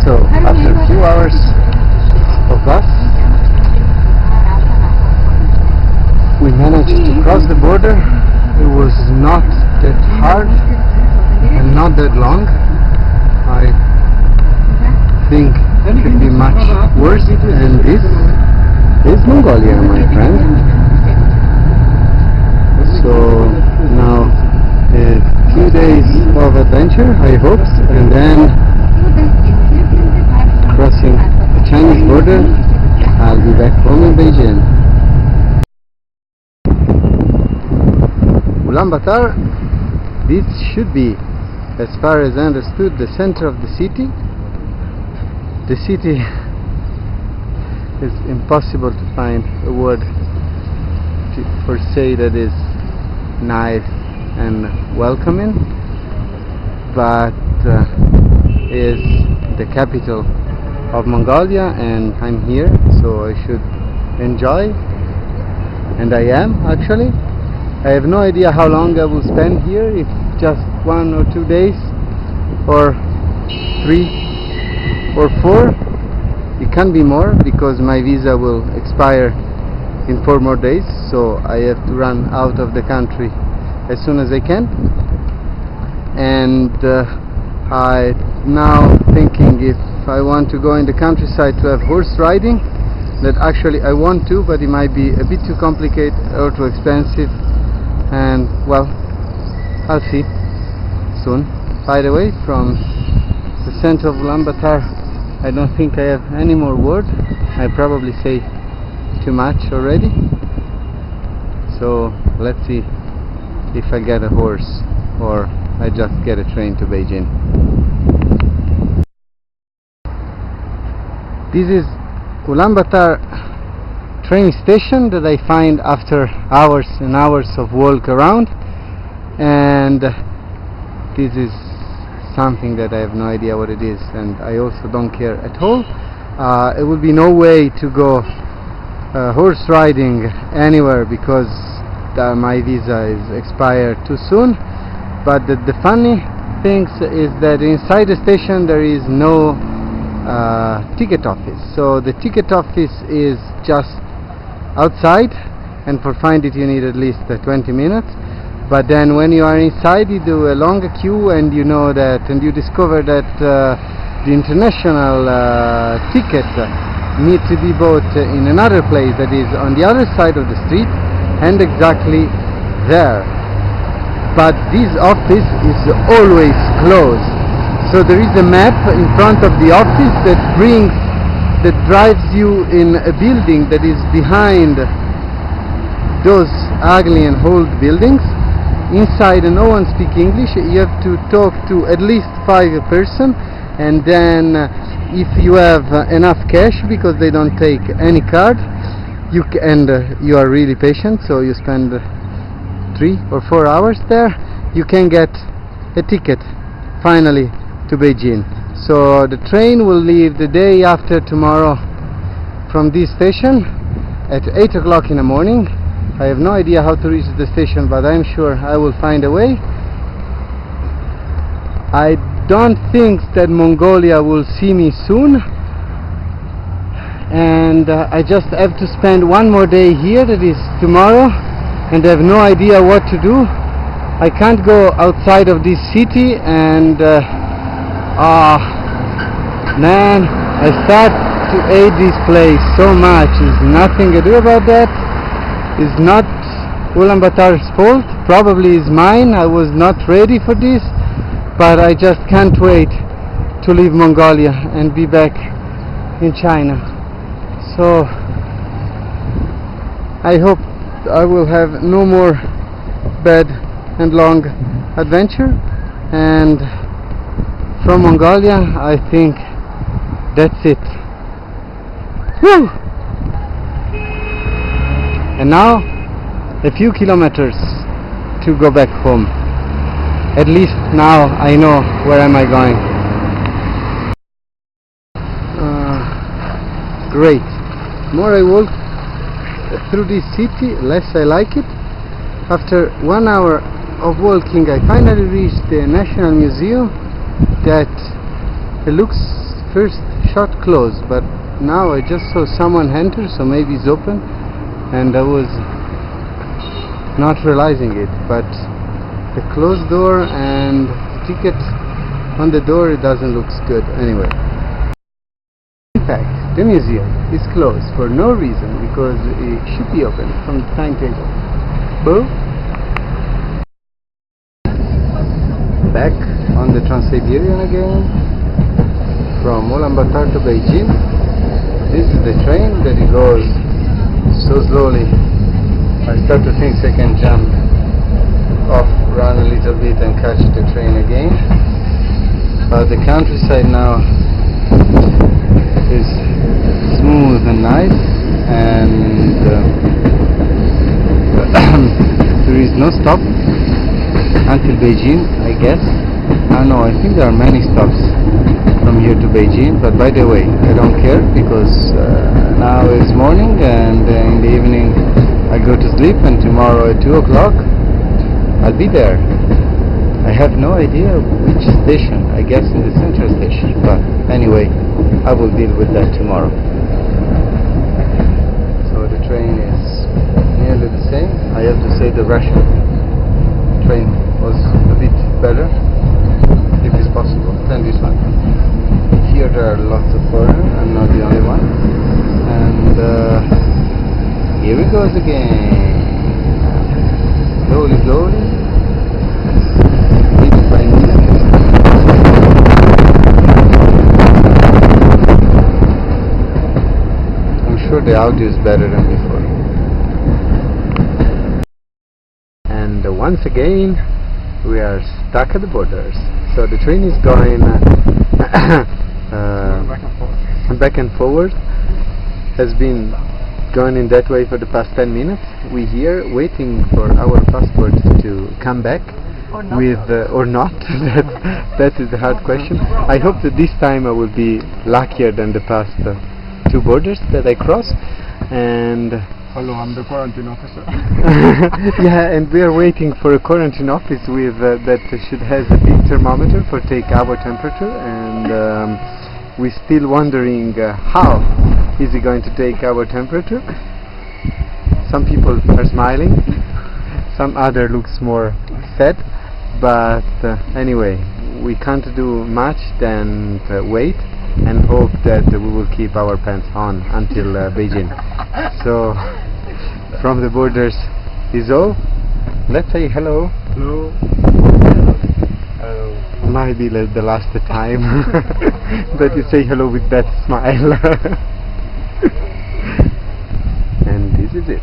So after a few hours of bus, we managed to cross the border. It was not that hard and not that long. I think it could be much worse, and this is Mongolia, my friend. So now a few days of adventure, I hope, and then crossing the Chinese border, I'll be back home in Beijing. Ulaanbaatar, this should be, as far as I understood, the center of the city. The city is impossible to find a word for say that is nice and welcoming, but is the capital of Mongolia, and I'm here, so I should enjoy, and I am actually. I have no idea how long I will spend here, if just 1 or 2 days, or 3 or 4. It can be more because my visa will expire in 4 more days, so I have to run out of the country as soon as I can. And I now thinking if I want to go in the countryside to have horse riding, that actually I want to, but it might be a bit too complicated or too expensive, and well, I'll see soon. By the way, from the center of Ulaanbaatar, I don't think I have any more words. I probably say too much already, so let's see if I get a horse or I just get a train to Beijing. This is Ulaanbaatar train station that I find after hours and hours of walk around, and this is something that I have no idea what it is, and I also don't care at all. It will be no way to go horse riding anywhere because my visa is expired too soon. But the funny thing is that inside the station there is no ticket office, so the ticket office is just outside, and for find it you need at least 20 minutes. But then when you are inside you do a longer queue, and you know that, and you discover that the international ticket need to be bought in another place that is on the other side of the street and exactly there. But this office is always closed, so there is a map in front of the office that drives you in a building that is behind those ugly and old buildings. Inside no one speaks English, you have to talk to at least 5 persons, and then if you have enough cash, because they don't take any card, you are really patient, so you spend 3 or 4 hours there, you can get a ticket finally to Beijing. So the train will leave the day after tomorrow from this station at 8 o'clock in the morning. I have no idea how to reach the station, but I'm sure I will find a way. I don't think that Mongolia will see me soon, and I just have to spend 1 more day here, that is tomorrow, and I have no idea what to do. I can't go outside of this city, and man, I start to hate this place so much. There's nothing to do about that. It's not Ulaanbaatar's fault, probably is mine. I was not ready for this, but I just can't wait to leave Mongolia and be back in China. So I hope I will have no more bad and long adventure, and from Mongolia I think that's it. Woo! And now a few kilometers to go back home. At least now I know where am I going. Great. More I walk through this city, less I like it. After 1 hour of walking I finally reached the National Museum that looks first shot closed, but now I just saw someone enter, so maybe it's open, and I was not realizing it. But the closed door and the ticket on the door, it doesn't look good anyway. In fact, the museum is closed for no reason, because it should be open from the timetable. Boom. Back on the Trans-Siberian again, from Ulaanbaatar to Beijing. This is the train that it goes so slowly. I start to think I can jump off, run a little bit and catch the train again. But the countryside now is smooth and nice, and there is no stop until Beijing, I guess. No, I think there are many stops from here to Beijing, but by the way, I don't care, because now it's morning, and in the evening I go to sleep, and tomorrow at 2 o'clock I'll be there. I have no idea which station, I guess in the central station, but anyway, I will deal with that tomorrow. So the train is nearly the same. I have to say the Russian train was a bit better, if it's possible, than this one. Here there are lots of foreigners, I'm not the only one. And here it goes again. Slowly, slowly, minute by minute. I'm sure the audio is better than before. And once again, we are stuck at the borders. So the train is going back and forward. Has been going in that way for the past 10 minutes. We here waiting for our passport to come back with or not. that is the hard question. I hope that this time I will be luckier than the past two borders that I crossed. And hello, I'm the quarantine officer. yeah, and we are waiting for a quarantine office with that should has a big thermometer for take our temperature, and we're still wondering how is he going to take our temperature. Some people are smiling, some other looks more sad, but anyway, we can't do much than wait and hope that we will keep our pants on until Beijing. So from the borders is all. Let's say hello. Hello. Hello. Might be the last time that you say hello with that smile. And this is it.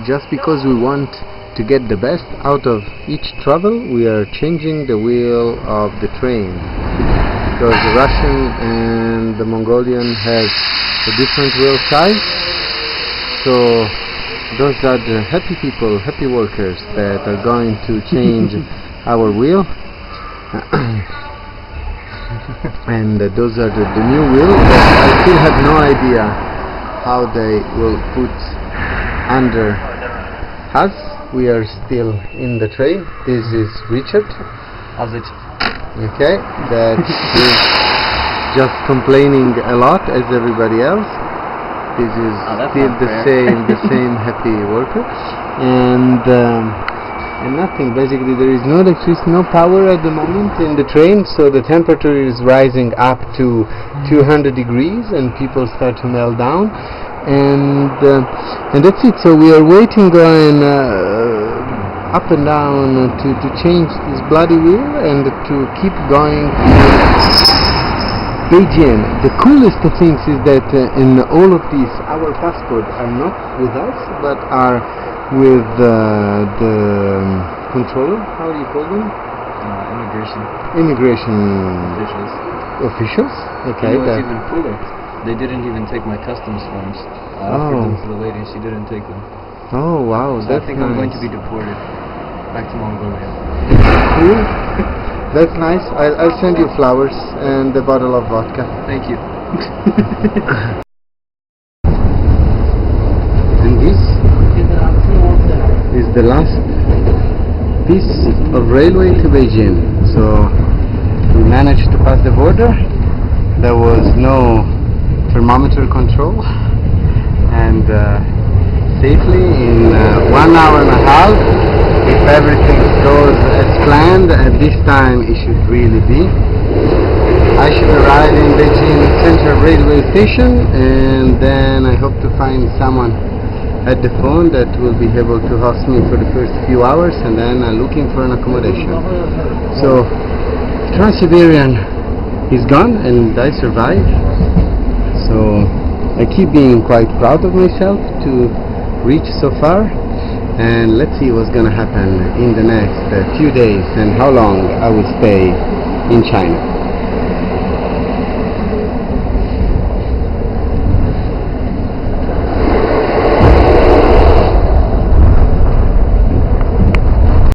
Just because we want to get the best out of each travel, we are changing the wheel of the train, because the Russian and the Mongolian has a different wheel size. So those are the happy people, happy workers that are going to change our wheel. And those are the new wheels that I still have no idea how they will put under us. We are still in the train. This is Richard. How's it? Okay, that is just complaining a lot as everybody else. This is still the same happy worker, and nothing. Basically, there is no electricity, no power at the moment in the train, so the temperature is rising up to 200 degrees, and people start to melt down, and that's it. So we are waiting, going up and down to change this bloody wheel and to keep going to Beijing. The coolest of things is that in all of these, our passports are not with us, but are with the controller. How do you call them? Immigration officials. Okay. You know, it's even cooler. They didn't even take my customs forms. I offered them to the lady, and she didn't take them. Oh wow, so that's I think nice. I'm going to be deported back to Mongolia. Cool. That's nice. I'll send you flowers and a bottle of vodka. Thank you. And this is the last piece of railway to Beijing. So we managed to pass the border. There was no thermometer control, and safely in 1 hour and a half, if everything goes as planned, at this time it should really be, I should arrive in Beijing Central Railway Station, and then I hope to find someone at the phone that will be able to host me for the first few hours, and then looking for an accommodation. So Trans-Siberian is gone and I survived, so I keep being quite proud of myself to reach so far, and let's see what's gonna happen in the next few days and how long I will stay in China.